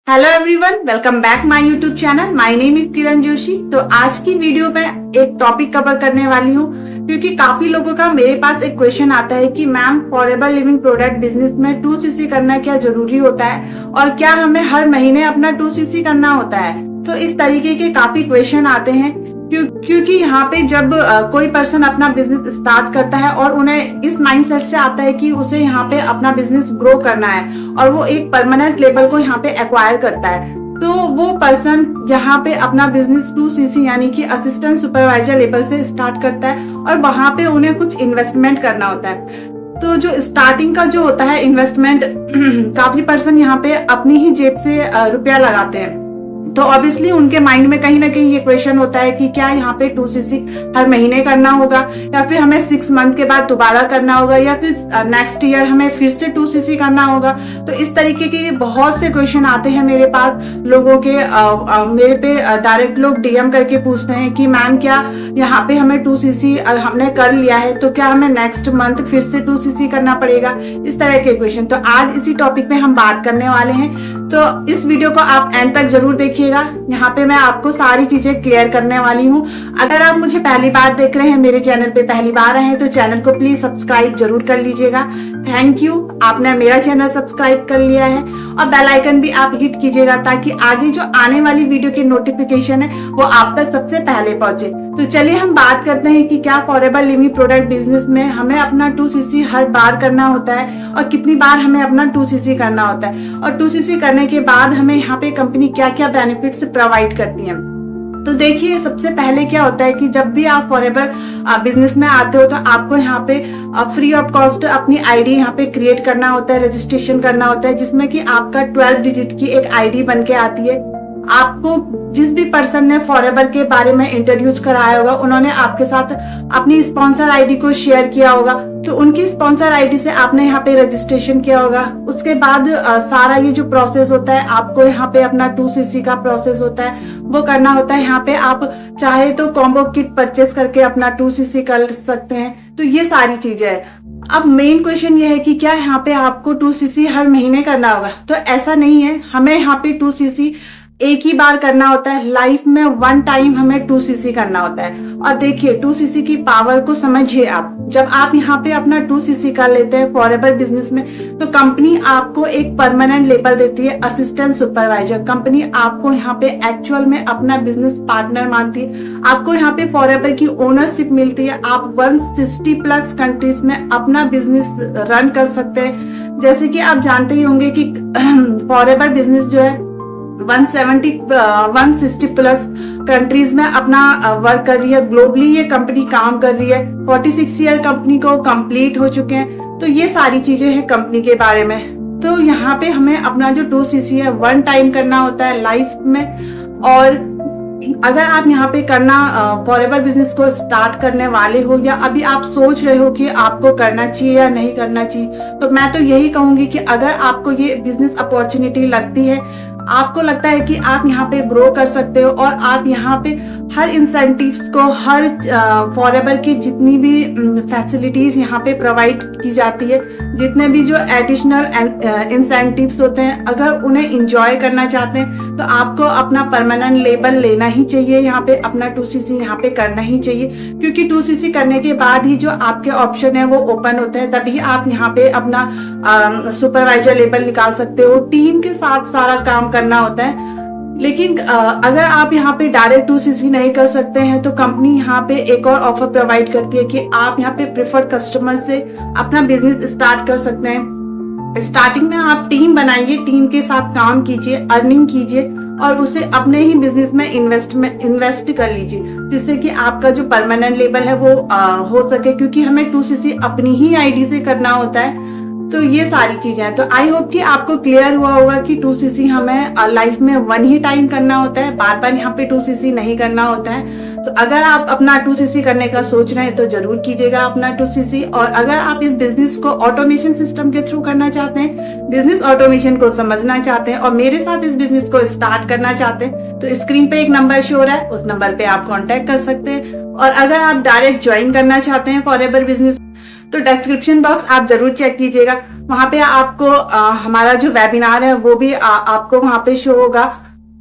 Hello everyone, welcome back my YouTube channel. My name is Kiran Joshi. तो आज की video में एक टॉपिक कवर करने वाली हूँ क्योंकि काफी लोगों का मेरे पास एक क्वेश्चन आता है कि ma'am forever living product business में 2cc करना क्या जरूरी होता है और क्या हमें हर महीने अपना 2cc करना होता है। तो इस तरीके के काफी क्वेश्चन आते हैं क्योंकि यहाँ पे जब कोई पर्सन अपना बिजनेस स्टार्ट करता है और उन्हें इस माइंडसेट से आता है कि उसे यहाँ पे अपना बिजनेस ग्रो करना है और वो एक परमानेंट लेवल को यहाँ पे एक्वायर करता है, तो वो पर्सन यहाँ पे अपना बिजनेस 2cc यानी कि असिस्टेंट सुपरवाइजर लेवल से स्टार्ट करता है और वहां पे उन्हें कुछ इन्वेस्टमेंट करना होता है। तो जो स्टार्टिंग का जो होता है इन्वेस्टमेंट काफी पर्सन यहाँ पे अपनी ही जेब से रुपया लगाते हैं। तो ऑब्वियसली उनके माइंड में कहीं ना कहीं ये क्वेश्चन होता है कि क्या यहाँ पे 2cc हर महीने करना होगा या फिर हमें 6 मंथ के बाद दोबारा करना होगा या फिर नेक्स्ट ईयर हमें फिर से 2cc करना होगा। तो इस तरीके के बहुत से क्वेश्चन आते हैं मेरे पास लोगों के। मेरे पे डायरेक्ट लोग डीएम करके पूछते हैं कि मैम क्या यहाँ पे हमें 2cc हमने कर लिया है तो क्या हमें नेक्स्ट मंथ फिर से 2cc करना पड़ेगा, इस तरह के क्वेश्चन। तो आज इसी टॉपिक पे हम बात करने वाले हैं, तो इस वीडियो को आप एंड तक जरूर देखिएगा। यहाँ पे मैं आपको सारी चीजें क्लियर करने वाली हूँ। अगर आप मुझे पहली बार देख रहे हैं, मेरे चैनल पे पहली बार आए हैं, तो चैनल को प्लीज सब्सक्राइब जरूर कर लीजिएगा। थैंक यू, आपने मेरा चैनल सब्सक्राइब कर लिया है और बेल आइकन भी आप हिट कीजिएगा ताकि आगे जो आने वाली वीडियो की नोटिफिकेशन है वो आप तक सबसे पहले पहुंचे। तो चलिए हम बात करते हैं कि क्या फॉरएवर लिविंग प्रोडक्ट बिजनेस में हमें अपना 2cc हर बार करना होता है और कितनी बार हमें अपना 2cc करना होता है और 2cc करने के बाद हमें यहाँ पे कंपनी क्या क्या बेनिफिट्स प्रोवाइड करती है। तो देखिए, सबसे पहले क्या होता है कि जब भी आप फॉरएवर बिजनेस में आते हो तो आपको यहाँ पे फ्री ऑफ कॉस्ट अपनी आईडी यहाँ पे क्रिएट करना होता है, रजिस्ट्रेशन करना होता है, जिसमें कि आपका 12 डिजिट की एक आईडी बन के आती है। आपको जिस भी पर्सन ने फॉरएवर के बारे में इंट्रोड्यूस कराया होगा उन्होंने आपके साथ अपनी स्पॉन्सर आईडी को शेयर किया होगा, तो उनकी स्पॉन्सर आईडी से आपने यहाँ पे रजिस्ट्रेशन किया होगा। उसके बाद सारा ये जो प्रोसेस होता है, आपको यहाँ पे अपना 2cc का प्रोसेस होता है वो करना होता है। यहाँ पे आप चाहे तो कॉम्बो किट परचेस करके अपना 2cc कर सकते हैं। तो ये सारी चीजें है। अब मेन क्वेश्चन ये है कि क्या यहाँ पे आपको 2cc हर महीने करना होगा, तो ऐसा नहीं है। हमें यहाँ पे 2cc एक ही बार करना होता है, लाइफ में 1 टाइम हमें 2cc करना होता है। और देखिए 2cc की पावर को समझिए आप। जब आप यहाँ पे अपना 2cc कर लेते हैं फॉरएवर बिजनेस में, तो कंपनी आपको एक परमानेंट लेबल देती है, असिस्टेंट सुपरवाइजर। कंपनी आपको यहाँ पे एक्चुअल में अपना बिजनेस पार्टनर मानती है। आपको यहाँ पे फॉरएवर की ओनरशिप मिलती है। आप 160+ कंट्रीज में अपना बिजनेस रन कर सकते हैं। जैसे कि आप जानते ही होंगे कि फॉरएवर बिजनेस जो है 160+ कंट्रीज में अपना वर्क कर रही है। ग्लोबली ये कंपनी काम कर रही है। 46 ईयर कंपनी को कंप्लीट हो चुके हैं। तो ये सारी चीजें हैं कंपनी के बारे में। तो यहाँ पे हमें अपना जो 2cc है 1 टाइम करना होता है लाइफ में। और अगर आप यहाँ पे करना फॉरएवर बिजनेस को स्टार्ट करने वाले हो या अभी आप सोच रहे हो कि आपको करना चाहिए या नहीं करना चाहिए, तो मैं तो यही कहूंगी कि अगर आपको ये बिजनेस अपॉर्चुनिटी लगती है, आपको लगता है कि आप यहाँ पे ग्रो कर सकते हो और आप यहाँ पे हर इंसेंटिव्स को, हर फॉरएवर की जितनी भी फैसिलिटीज यहाँ पे प्रोवाइड की जाती है, जितने भी जो एडिशनल इंसेंटिव्स होते हैं, अगर उन्हें इंजॉय करना चाहते हैं तो आपको अपना परमानेंट लेबल लेना ही चाहिए। यहाँ पे अपना 2cc यहाँ पे करना ही चाहिए, क्योंकि 2cc करने के बाद ही जो आपके ऑप्शन है वो ओपन होते हैं, तभी आप यहाँ पे अपना सुपरवाइजर लेबल निकाल सकते हो। टीम के साथ सारा काम करना होता है। लेकिन अगर आप यहाँ पे डायरेक्ट 2cc नहीं कर सकते हैं तो कंपनी यहाँ पे एक और ऑफर प्रोवाइड करती है कि आप यहाँ पे प्रेफर्ड कस्टमर से अपना बिजनेस स्टार्ट कर सकते हैं। स्टार्टिंग में आप टीम बनाइए, टीम के साथ काम कीजिए, अर्निंग कीजिए और उसे अपने ही बिजनेस में इन्वेस्ट कर लीजिए, जिससे कि आपका जो परमानेंट लेबल है वो हो सके, क्योंकि हमें 2cc अपनी ही आईडी से करना होता है। तो ये सारी चीजें हैं। तो आई होप कि आपको क्लियर हुआ होगा कि 2cc हमें लाइफ में 1 ही टाइम करना होता है, बार बार यहाँ पे 2cc नहीं करना होता है। तो अगर आप अपना 2cc करने का सोच रहे हैं तो जरूर कीजिएगा अपना 2cc। और अगर आप इस बिजनेस को ऑटोमेशन सिस्टम के थ्रू करना चाहते हैं, बिजनेस ऑटोमेशन को समझना चाहते हैं और मेरे साथ इस बिजनेस को स्टार्ट करना चाहते हैं, तो स्क्रीन पे एक नंबर शो हो रहा है, उस नंबर पे आप कॉन्टेक्ट कर सकते हैं। और अगर आप डायरेक्ट ज्वाइन करना चाहते हैं फॉरएवर बिजनेस, तो डिस्क्रिप्शन बॉक्स आप जरूर चेक कीजिएगा, वहां पे आपको हमारा जो वेबिनार है वो भी आपको वहां पे शो होगा।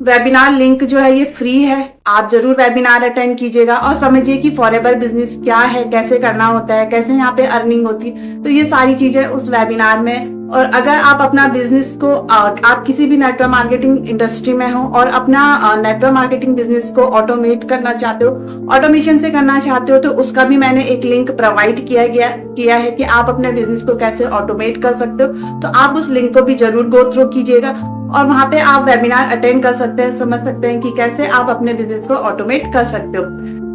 वेबिनार लिंक जो है ये फ्री है, आप जरूर वेबिनार अटेंड कीजिएगा और समझिए कि फॉरएवर बिजनेस क्या है, कैसे करना होता है, कैसे यहाँ पे अर्निंग होती है। तो ये सारी चीजें उस वेबिनार में। और अगर आप अपना बिजनेस को आप किसी भी नेटवर्क मार्केटिंग इंडस्ट्री में हो और अपना नेटवर्क मार्केटिंग बिजनेस को ऑटोमेट करना चाहते हो, ऑटोमेशन से करना चाहते हो, तो उसका भी मैंने एक लिंक प्रोवाइड किया है कि आप अपने बिजनेस को कैसे ऑटोमेट कर सकते हो। तो आप उस लिंक को भी जरूर गो थ्रू कीजिएगा और वहां पे आप वेबिनार अटेंड कर सकते हैं, समझ सकते हैं कि कैसे आप अपने बिजनेस को ऑटोमेट कर सकते हो।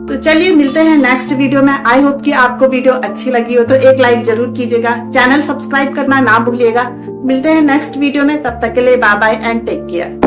तो चलिए मिलते हैं नेक्स्ट वीडियो में। आई होप कि आपको वीडियो अच्छी लगी हो तो एक लाइक जरूर कीजिएगा, चैनल सब्सक्राइब करना ना भूलिएगा। मिलते हैं नेक्स्ट वीडियो में, तब तक के लिए bye bye and take care.